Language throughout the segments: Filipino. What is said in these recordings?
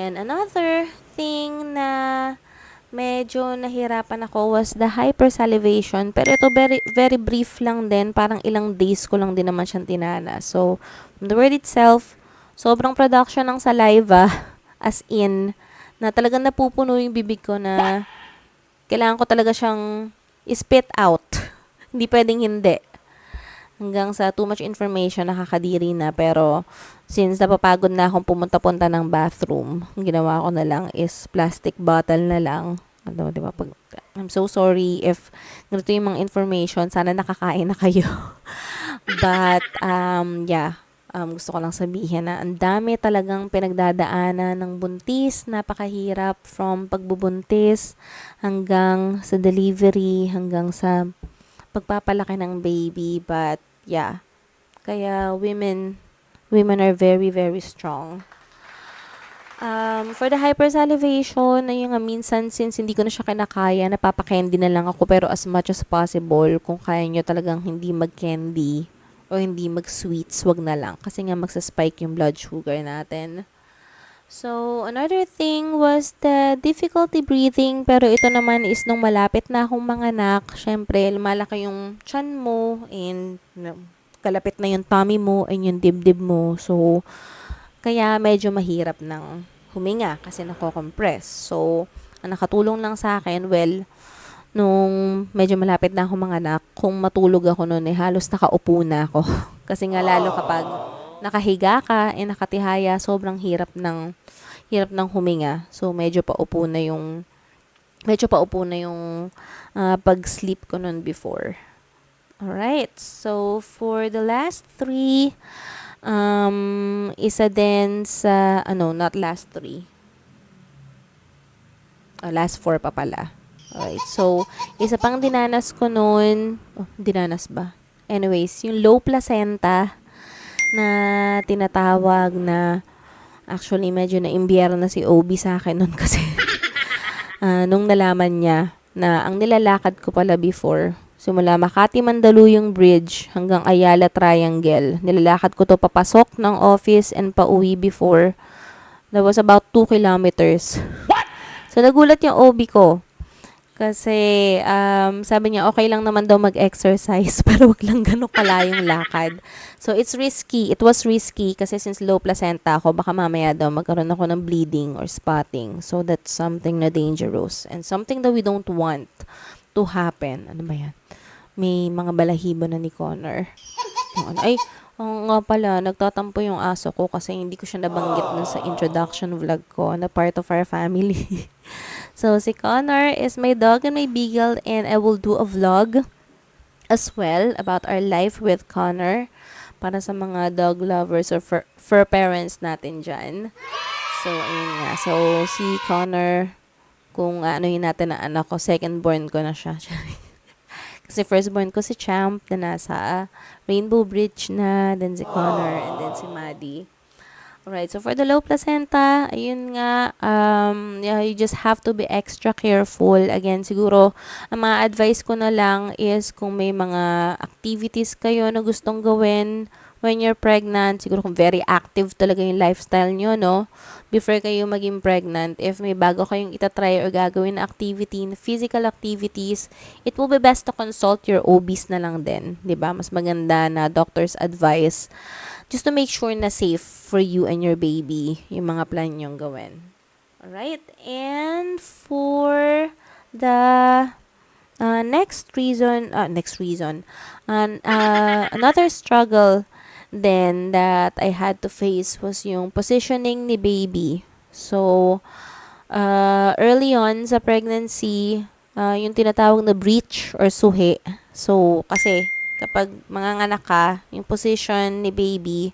And another thing na medyo nahirapan ako was the hypersalivation. Pero ito very, very brief lang din. Parang ilang days ko lang din naman siyang tinana. So, from the word itself, sobrang production ng saliva, as in, na talagang napupuno yung bibig ko na kailangan ko talaga siyang spit out. Hindi pwedeng hindi. Hanggang sa too much information, nakakadiri na. Pero, since napapagod na akong pumunta-punta ng bathroom, ang ginawa ko na lang is plastic bottle na lang. Ano, di ba? I'm so sorry if ganito yung mga information. Sana nakakain na kayo. But, yeah. Gusto ko lang sabihin na ang dami talagang pinagdadaanan ng buntis. Napakahirap from pagbubuntis hanggang sa delivery, hanggang sa pagpapalaki ng baby. But, yeah. Kaya women are very, very strong. For the hypersalivation, na yung minsan since hindi ko na siya kinakaya, napapa-candy na lang ako. Pero as much as possible, kung kaya nyo talagang hindi mag-candy o hindi mag-sweets, wag na lang. Kasi nga magsa-spike yung blood sugar natin. So, another thing was the difficulty breathing. Pero ito naman is nung malapit na akong manganak, syempre, lumalaki yung tiyan mo and kalapit na yung tummy mo and yung dibdib mo. So, kaya medyo mahirap ng huminga kasi nako-compress. So, ang nakatulong lang sa akin, well, nung medyo malapit na ako manganak, kung matulog ako noon, halos nakaupo na ako. Kasi nga lalo kapag nakahiga ka, nakatihaya, sobrang hirap ng huminga. So, medyo paupo na yung pag-sleep ko noon before. Alright, so for the last 3, isa din sa, not last 3. Last 4 pa pala. Alright, so, isa pang dinanas ko noon, dinanas ba? Anyways, yung low placenta na tinatawag na, actually, medyo na-imbyero na si OB sa akin noon kasi, nung nalaman niya na ang nilalakad ko pala before, simula Makati Mandaluyong Bridge hanggang Ayala Triangle. Nilalakad ko to papasok ng office and pauwi before. That was about 2 kilometers. So, nagulat yung OB ko. Kasi, sabi niya, okay lang naman daw mag-exercise, pero wag lang ganun kalayong lakad. So, it's risky. It was risky kasi since low placenta ako, baka mamaya daw magkaroon ako ng bleeding or spotting. So, that's something na dangerous and something that we don't want to happen. Ano ba yan? May mga balahibo na ni Connor. Ay, nga pala, nagtatampo yung aso ko kasi hindi ko siya nabanggit dun sa introduction vlog ko na part of our family. So, si Connor is my dog and my beagle and I will do a vlog as well about our life with Connor para sa mga dog lovers or fur parents natin dyan. So, ayun nga. So, si Connor, kung anuhin natin na anak ko, second born ko na siya. Kasi firstborn ko si Champ na nasa Rainbow Bridge na, then si Connor, and then si Maddie. Alright, so for the low placenta, ayun nga, yeah, you just have to be extra careful. Again, siguro, ang mga advice ko na lang is kung may mga activities kayo na gustong gawin when you're pregnant, siguro kung very active talaga yung lifestyle nyo, no? Before kayo maging pregnant, if may bago kayong itatry or gagawin na activity, physical activities, it will be best to consult your OBs na lang din, 'di ba? Mas maganda na doctor's advice just to make sure na safe for you and your baby yung mga plan nyong gawin. Alright, and for the next reason, another struggle then that I had to face was yung positioning ni baby. So, early on sa pregnancy, yung tinatawag na breech or suhi. So, kasi kapag manganganak ka, yung position ni baby,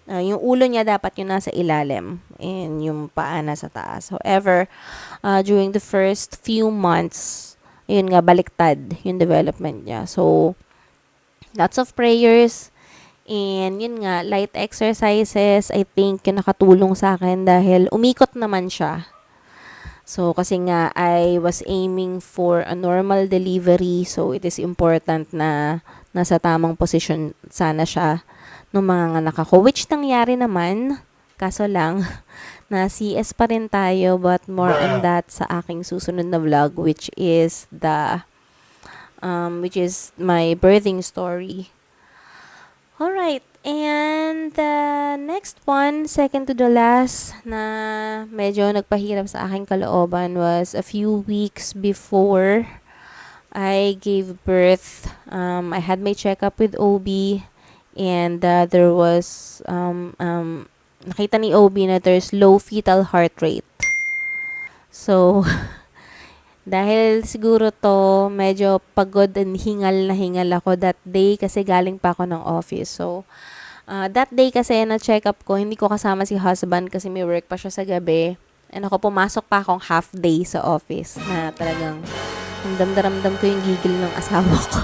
yung ulo niya dapat yung nasa ilalim and yung paa nasa taas. However, during the first few months, yun nga, baliktad yung development niya. So, lots of prayers, and yun nga, light exercises, I think, yung nakatulong sa akin dahil umikot naman siya. So, kasi nga, I was aiming for a normal delivery. So, it is important na nasa tamang position sana siya nung mga anak ako. Which nangyari naman. Kaso lang, na CS pa rin tayo, but more on that sa aking susunod na vlog, which is my birthing story. Alright, and the next one, second to the last, na medyo nagpahirap sa aking kalooban was a few weeks before I gave birth. I had my checkup with OB, and there was, nakita ni OB na there's low fetal heart rate. So, dahil siguro to, medyo pagod and hingal na hingal ako that day kasi galing pa ako ng office. So, that day kasi na-check up ko, hindi ko kasama si husband kasi may work pa siya sa gabi. And ako pumasok pa akong half day sa office na talagang ramdam ko yung gigil ng asawa ko.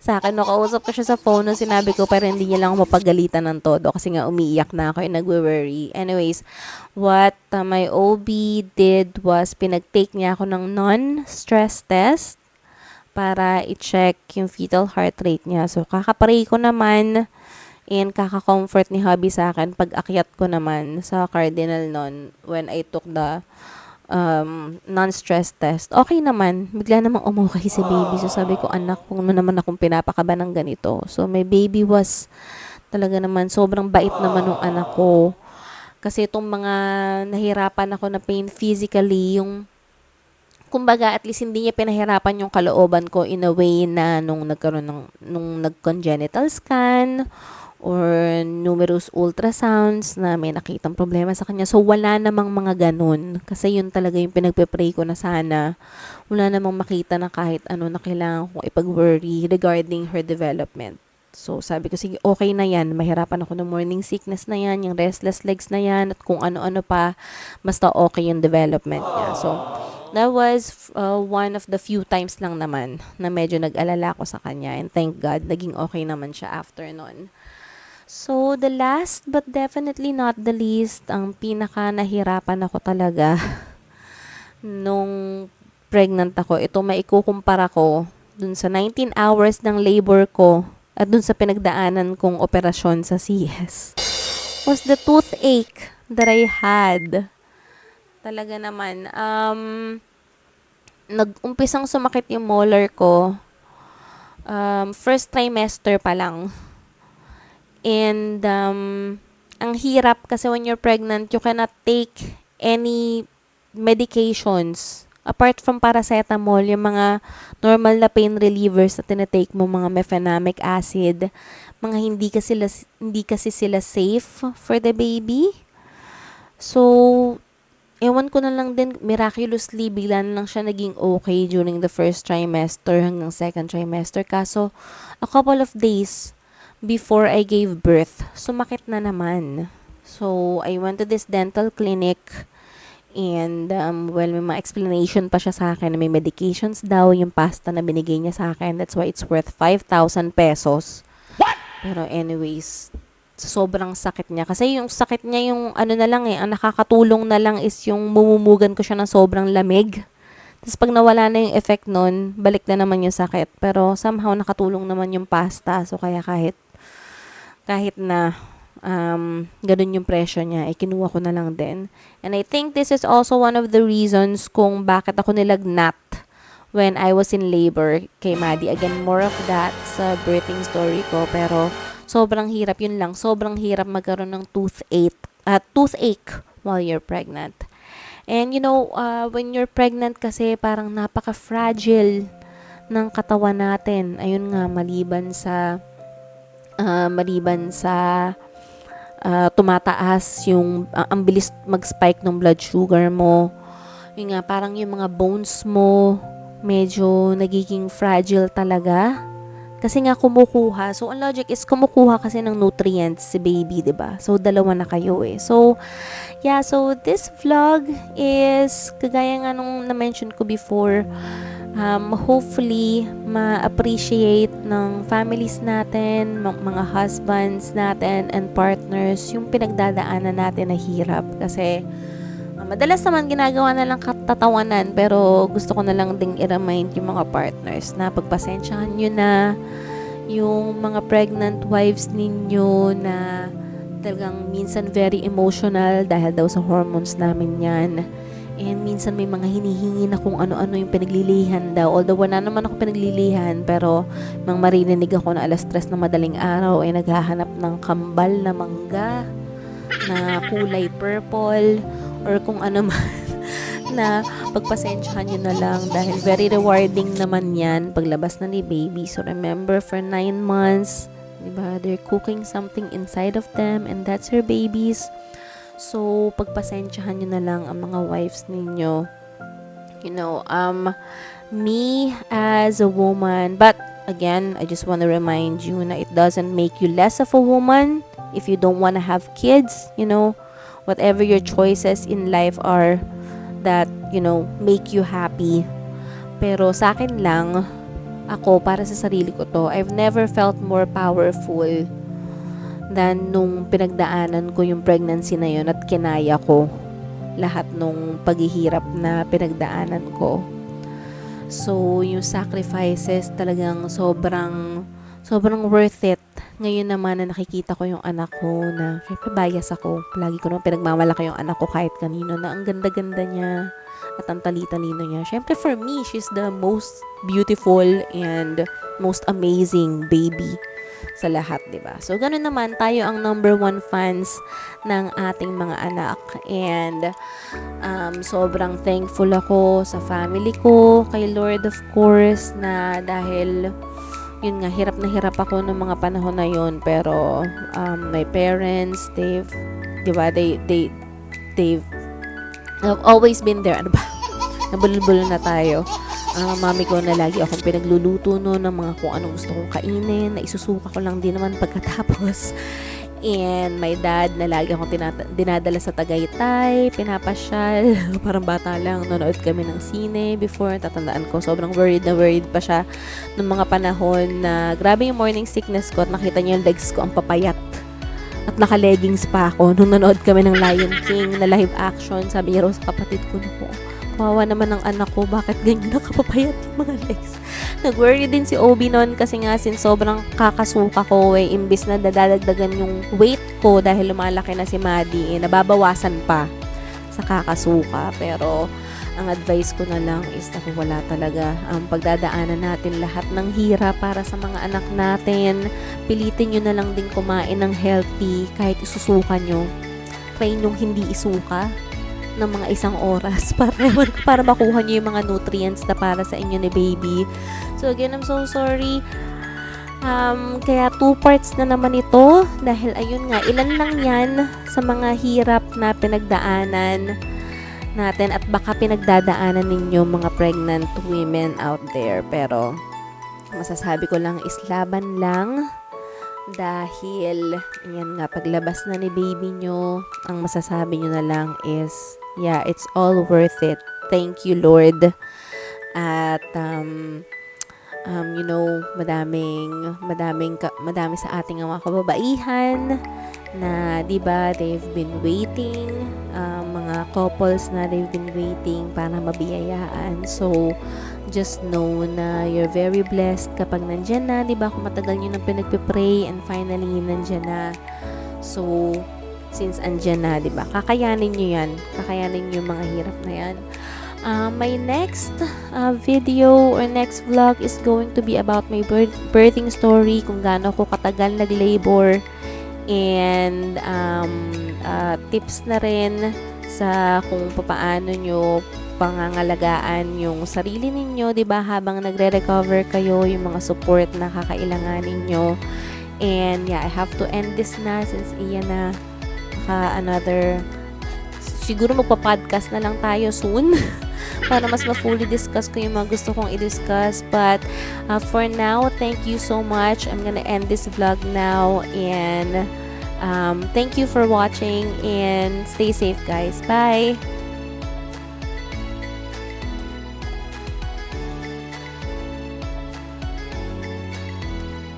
Sa akin, nakausap ko siya sa phone nung sinabi ko pero hindi niya lang ako mapagalitan ng todo kasi nga umiiyak na ako and nagwe-worry. Anyways, what my OB did was pinag-take niya ako ng non-stress test para i-check yung fetal heart rate niya. So, kakapray ko naman and kaka-comfort ni hubby sa akin pag akyat ko naman sa Cardinal noon when I took the non-stress test. Okay naman. Bigla namang umukay si baby. So, sabi ko, anak, kung naman akong pinapakaba ng ganito. So, my baby was talaga naman, sobrang bait naman ng anak ko. Kasi itong mga nahirapan ako na pain physically, yung kumbaga, at least hindi niya pinahirapan yung kalooban ko in a way na nung nag-congenital scan or numerous ultrasounds na may nakitang problema sa kanya. So, wala namang mga ganun. Kasi yun talaga yung pinagpe-pray ko na sana. Wala namang makita na kahit ano na kailangan kong ipag-worry regarding her development. So, sabi ko, sige, okay na yan. Mahirapan ako ng morning sickness na yan, yung restless legs na yan, at kung ano-ano pa, basta okay yung development niya. So, that was one of the few times lang naman na medyo nag-alala ko sa kanya. And thank God, naging okay naman siya after nun. So, the last but definitely not the least, ang pinaka nahirapan ako talaga nung pregnant ako. Ito maikukumpara ko dun sa 19 hours ng labor ko at dun sa pinagdaanan kong operasyon sa CS. Was the toothache that I had. Talaga naman. Nag-umpisang sumakit yung molar ko. First trimester pa lang. And, ang hirap kasi when you're pregnant, you cannot take any medications. Apart from paracetamol, yung mga normal na pain relievers na tinatake mo, mga mefenamic acid, mga hindi kasi sila safe for the baby. So, ewan ko na lang din, miraculously, bigla na lang siya naging okay during the first trimester hanggang second trimester. Kaso, a couple of days before I gave birth, sumakit na naman. So, I went to this dental clinic and, may mga explanation pa siya sa akin na may medications daw yung pasta na binigay niya sa akin. That's why it's worth 5,000 pesos. What? Pero anyways, sobrang sakit niya. Kasi yung sakit niya, yung ano na lang ang nakakatulong na lang is yung mumumugan ko siya ng sobrang lamig. Tapos pag nawala na yung effect nun, balik na naman yung sakit. Pero somehow nakatulong naman yung pasta. So kaya kahit na ganun yung presyo niya, kinuha ko na lang din. And I think this is also one of the reasons kung bakit ako nilagnat when I was in labor kay Maddie. Again, more of that sa birthing story ko. Pero sobrang hirap, yun lang. Sobrang hirap magkaroon ng toothache while you're pregnant. And when you're pregnant kasi parang napaka-fragile ng katawan natin. Ayun nga, maliban sa tumataas yung ang bilis mag-spike ng blood sugar mo. Yun nga, parang yung mga bones mo medyo nagiging fragile talaga. Kasi nga kumukuha. So, ang logic is kumukuha kasi ng nutrients si baby, 'di ba? So, dalawa na kayo eh. So, yeah. So, this vlog is, kagaya nga nung na-mention ko before, hopefully, ma-appreciate ng families natin, mga husbands natin, and partners, yung pinagdadaanan natin na hirap. Kasi, madalas naman ginagawa na lang katatawanan, pero gusto ko na lang ding i-remind yung mga partners na pagpasensyahan nyo na yung mga pregnant wives ninyo na talagang minsan very emotional dahil daw sa hormones namin yan. And minsan may mga hinihingi na kung ano-ano yung pinaglilihan daw. Although wala naman ako pinaglilihan, pero nang marinig ako na alas 3 ng madaling araw ay naghahanap ng kambal na mangga na kulay purple or kung ano man na pagpasensyahan nyo na lang dahil very rewarding naman yan paglabas na ni baby. So remember, for 9 months, diba, they're cooking something inside of them and that's your babies. So, pagpasensyahan nyo na lang ang mga wives ninyo. You know, me as a woman, but again, I just want to remind you na it doesn't make you less of a woman if you don't want to have kids. You know, whatever your choices in life are that, you know, make you happy. Pero sa akin lang, ako, para sa sarili ko to, I've never felt more powerful than nung pinagdaanan ko yung pregnancy na yun at kinaya ko lahat nung paghihirap na pinagdaanan ko. So, yung sacrifices talagang sobrang worth it. Ngayon naman na nakikita ko yung anak ko na syempre bias ako. Lagi ko naman pinagmamalaki yung anak ko kahit kanino na ang ganda-ganda niya at ang talino niya. Syempre for me, she's the most beautiful and most amazing baby sa lahat, diba? So, ganun naman, tayo ang number 1 fans ng ating mga anak. And, sobrang thankful ako sa family ko, kay Lord of course, na dahil, yun nga, hirap na hirap ako ng mga panahon na yun. Pero, my parents, diba, they've always been there. Ano ba? Nabulol-bulol na tayo. Mami ko na lagi akong pinagluluto no ng mga kung anong gusto kong kainin, na isusuka ko lang din naman pagkatapos. And my dad na lagi akong dinadala sa Tagaytay, pinapasyal. Parang bata lang, nanonood kami ng sine before. Tatandaan ko, sobrang worried pa siya nung mga panahon na grabe yung morning sickness ko at nakita niyo yung legs ko ang papayat. At naka-leggings pa ako nung nanood kami ng Lion King na live action. Sabi niya raw sa kapatid ko, naku, kawawa naman ng anak ko, bakit ganyan nakapapayat yung mga legs. Nag-worry din si Obi noon kasi nga since sobrang kakasuka ko imbis na dadagdagan yung weight ko dahil lumalaki na si Maddie, nababawasan pa sa kakasuka. Pero ang advice ko na lang is na wala talaga ang pagdadaanan natin lahat ng hirap para sa mga anak natin. Pilitin nyo na lang din kumain ng healthy kahit isusuka nyo. Try nyong hindi isuka ng mga 1 oras para makuha nyo yung mga nutrients na para sa inyo ni baby. So again, I'm so sorry. Kaya 2 parts na naman ito dahil ayun nga, ilan lang yan sa mga hirap na pinagdaanan natin at baka pinagdadaanan ninyo mga pregnant women out there. Pero masasabi ko lang is laban lang dahil yan nga, paglabas na ni baby nyo, ang masasabi nyo na lang is yeah, it's all worth it. Thank you, Lord. At you know, madami sa ating mga kababaihan na, diba, they've been waiting, mga couples na they've been waiting para mabiyayaan. So, just know na you're very blessed kapag nandyan na, diba, kung matagal nyo nang pinagpipray and finally nandyan na. So, since andyan na, diba, kakayanin nyo yan. Kakayanin nyo yung mga hirap na yan. My next video or next vlog is going to be about my birthing story, kung gaano ako katagal nag-labor, and tips na rin sa kung paano nyo pangangalagaan yung sarili ninyo, diba, habang nagre-recover kayo, yung mga support na kakailanganin nyo. And yeah, I have to end this na since iyan na another, siguro magpa-podcast na lang tayo soon para mas ma-fully discuss ko yung mga gusto kong i-discuss. But for now, thank you so much. I'm gonna end this vlog now, and thank you for watching and stay safe, guys. Bye!